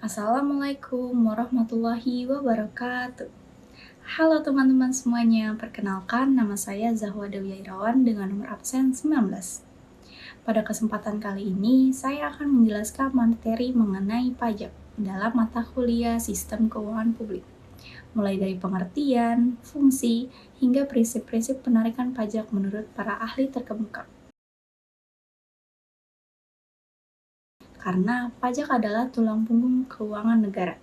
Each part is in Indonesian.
Assalamualaikum warahmatullahi wabarakatuh. Halo teman-teman semuanya, perkenalkan nama saya Zahwa Dewi Irawan dengan nomor absen 19. Pada kesempatan kali ini, saya akan menjelaskan materi mengenai pajak dalam mata kuliah Sistem Keuangan Publik, mulai dari pengertian, fungsi, hingga prinsip-prinsip penarikan pajak menurut para ahli terkemuka. Karena pajak adalah tulang punggung keuangan negara.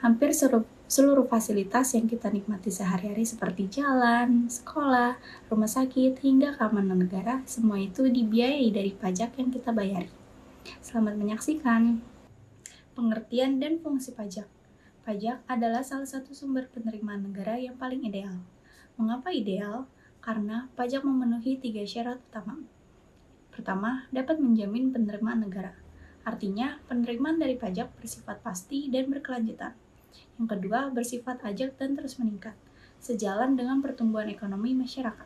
Hampir seluruh fasilitas yang kita nikmati sehari-hari seperti jalan, sekolah, rumah sakit, hingga keamanan negara, semua itu dibiayai dari pajak yang kita bayari. Selamat menyaksikan. Pengertian dan fungsi pajak. Pajak adalah salah satu sumber penerimaan negara yang paling ideal. Mengapa ideal? Karena pajak memenuhi 3 syarat utama. Pertama, dapat menjamin penerimaan negara. Artinya, penerimaan dari pajak bersifat pasti dan berkelanjutan. Yang kedua, bersifat ajak dan terus meningkat, sejalan dengan pertumbuhan ekonomi masyarakat.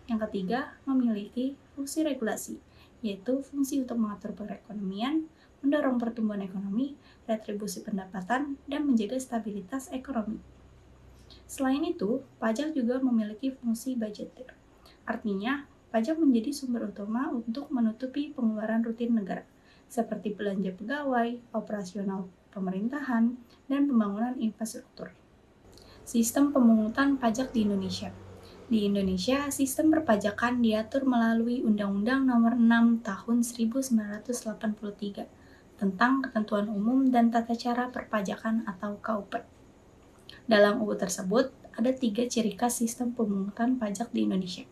Yang ketiga, memiliki fungsi regulasi, yaitu fungsi untuk mengatur perekonomian, mendorong pertumbuhan ekonomi, retribusi pendapatan, dan menjaga stabilitas ekonomi. Selain itu, pajak juga memiliki fungsi budgeter. Artinya, pajak menjadi sumber utama untuk menutupi pengeluaran rutin negara, seperti belanja pegawai, operasional pemerintahan, dan pembangunan infrastruktur. Sistem pemungutan pajak di Indonesia. Di Indonesia, sistem perpajakan diatur melalui Undang-Undang Nomor 6 Tahun 1983 tentang Ketentuan Umum dan Tata Cara Perpajakan atau KUP. Dalam UU tersebut, ada 3 ciri khas sistem pemungutan pajak di Indonesia.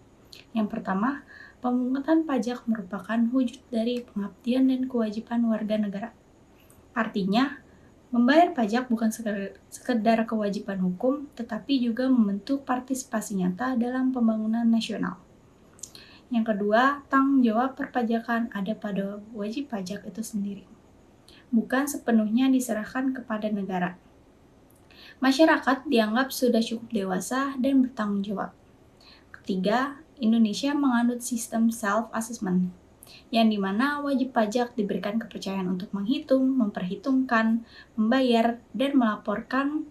Yang pertama, pemungutan pajak merupakan wujud dari pengabdian dan kewajiban warga negara. Artinya, membayar pajak bukan sekedar kewajiban hukum, tetapi juga membentuk partisipasi nyata dalam pembangunan nasional. Yang kedua, tanggung jawab perpajakan ada pada wajib pajak itu sendiri, bukan sepenuhnya diserahkan kepada negara. Masyarakat dianggap sudah cukup dewasa dan bertanggung jawab. Ketiga, Indonesia menganut sistem self-assessment, yang dimana wajib pajak diberikan kepercayaan untuk menghitung, memperhitungkan, membayar, dan melaporkan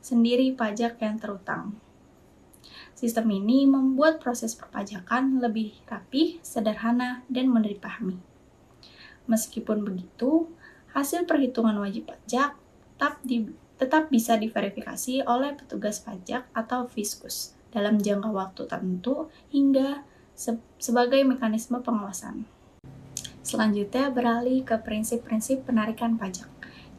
sendiri pajak yang terutang. Sistem ini membuat proses perpajakan lebih rapih, sederhana, dan mudah dipahami. Meskipun begitu, hasil perhitungan wajib pajak tetap bisa diverifikasi oleh petugas pajak atau Fiskus dalam jangka waktu tertentu hingga sebagai mekanisme pengawasan. Selanjutnya beralih ke prinsip-prinsip penarikan pajak.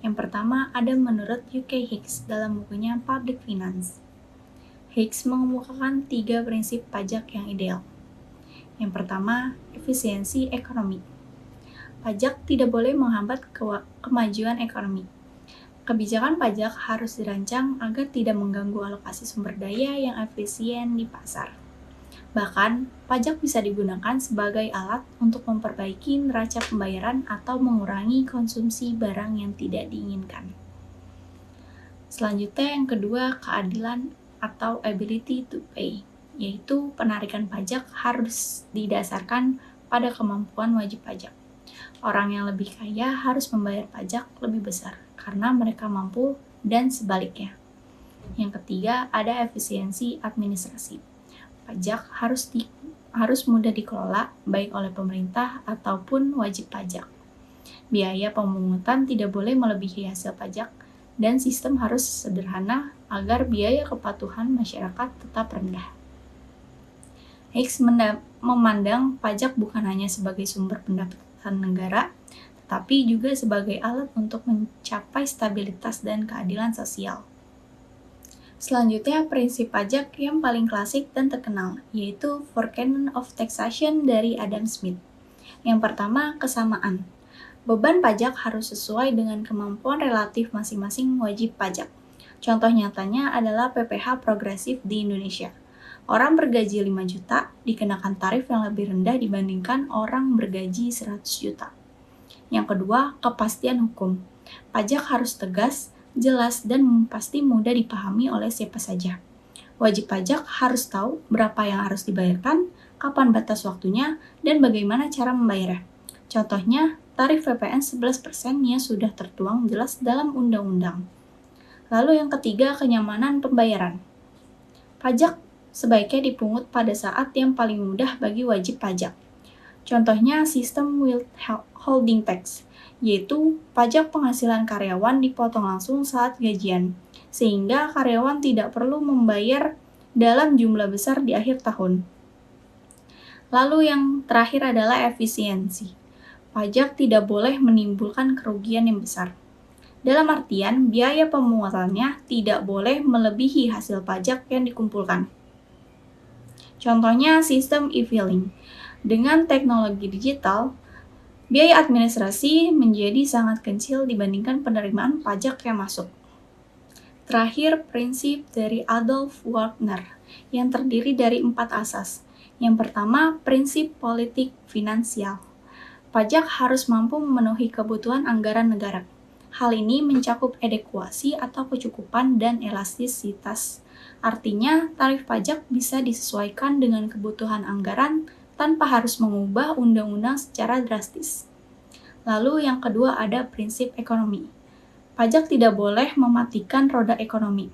Yang pertama ada menurut UK Hicks dalam bukunya Public Finance. Hicks mengemukakan 3 prinsip pajak yang ideal. Yang pertama, efisiensi ekonomi. Pajak tidak boleh menghambat kemajuan ekonomi. Kebijakan pajak harus dirancang agar tidak mengganggu alokasi sumber daya yang efisien di pasar. Bahkan, pajak bisa digunakan sebagai alat untuk memperbaiki neraca pembayaran atau mengurangi konsumsi barang yang tidak diinginkan. Selanjutnya yang kedua, keadilan atau ability to pay, yaitu penarikan pajak harus didasarkan pada kemampuan wajib pajak. Orang yang lebih kaya harus membayar pajak lebih besar karena mereka mampu dan sebaliknya. Yang ketiga, ada efisiensi administrasi. Pajak harus mudah dikelola baik oleh pemerintah ataupun wajib pajak. Biaya pemungutan tidak boleh melebihi hasil pajak dan sistem harus sederhana agar biaya kepatuhan masyarakat tetap rendah. Hicks memandang pajak bukan hanya sebagai sumber pendapatan negara, tetapi juga sebagai alat untuk mencapai stabilitas dan keadilan sosial. Selanjutnya, prinsip pajak yang paling klasik dan terkenal, yaitu Four Canons of Taxation dari Adam Smith. Yang pertama, kesamaan. Beban pajak harus sesuai dengan kemampuan relatif masing-masing wajib pajak. Contoh nyatanya adalah PPh progresif di Indonesia. Orang bergaji 5 juta dikenakan tarif yang lebih rendah dibandingkan orang bergaji 100 juta. Yang kedua, kepastian hukum. Pajak harus tegas, jelas, dan pasti mudah dipahami oleh siapa saja. Wajib pajak harus tahu berapa yang harus dibayarkan, kapan batas waktunya, dan bagaimana cara membayarnya. Contohnya, tarif PPN 11%-nya sudah tertuang jelas dalam undang-undang. Lalu yang ketiga, kenyamanan pembayaran. Pajak sebaiknya dipungut pada saat yang paling mudah bagi wajib pajak. Contohnya sistem withholding tax, yaitu pajak penghasilan karyawan dipotong langsung saat gajian, sehingga karyawan tidak perlu membayar dalam jumlah besar di akhir tahun. Lalu yang terakhir adalah efisiensi. Pajak tidak boleh menimbulkan kerugian yang besar. Dalam artian, biaya pemungutannya tidak boleh melebihi hasil pajak yang dikumpulkan. Contohnya sistem e-filing. Dengan teknologi digital, biaya administrasi menjadi sangat kecil dibandingkan penerimaan pajak yang masuk. Terakhir, prinsip dari Adolf Wagner yang terdiri dari 4 asas. Yang pertama, prinsip politik finansial. Pajak harus mampu memenuhi kebutuhan anggaran negara. Hal ini mencakup adekuasi atau kecukupan dan elastisitas. Artinya, tarif pajak bisa disesuaikan dengan kebutuhan anggaran tanpa harus mengubah undang-undang secara drastis. Lalu yang kedua ada prinsip ekonomi. Pajak tidak boleh mematikan roda ekonomi.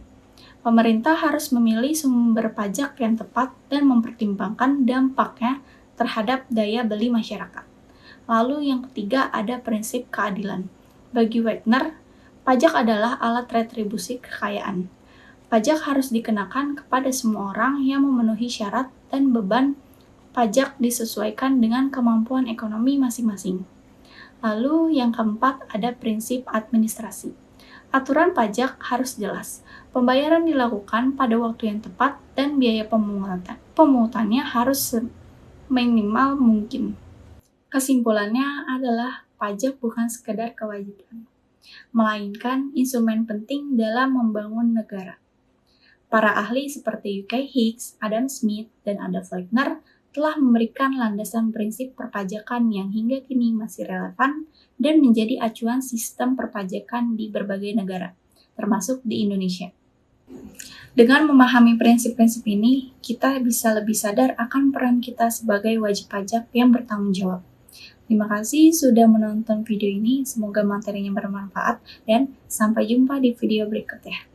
Pemerintah harus memilih sumber pajak yang tepat dan mempertimbangkan dampaknya terhadap daya beli masyarakat. Lalu yang ketiga ada prinsip keadilan. Bagi Wagner, pajak adalah alat retribusi kekayaan. Pajak harus dikenakan kepada semua orang yang memenuhi syarat dan beban pajak disesuaikan dengan kemampuan ekonomi masing-masing. Lalu yang keempat ada prinsip administrasi. Aturan pajak harus jelas. Pembayaran dilakukan pada waktu yang tepat dan biaya pemungutannya harus seminimal mungkin. Kesimpulannya adalah pajak bukan sekedar kewajiban, melainkan instrumen penting dalam membangun negara. Para ahli seperti UK Hicks, Adam Smith, dan Adolf Wagner telah memberikan landasan prinsip perpajakan yang hingga kini masih relevan dan menjadi acuan sistem perpajakan di berbagai negara, termasuk di Indonesia. Dengan memahami prinsip-prinsip ini, kita bisa lebih sadar akan peran kita sebagai wajib pajak yang bertanggung jawab. Terima kasih sudah menonton video ini, semoga materinya bermanfaat, dan sampai jumpa di video berikutnya.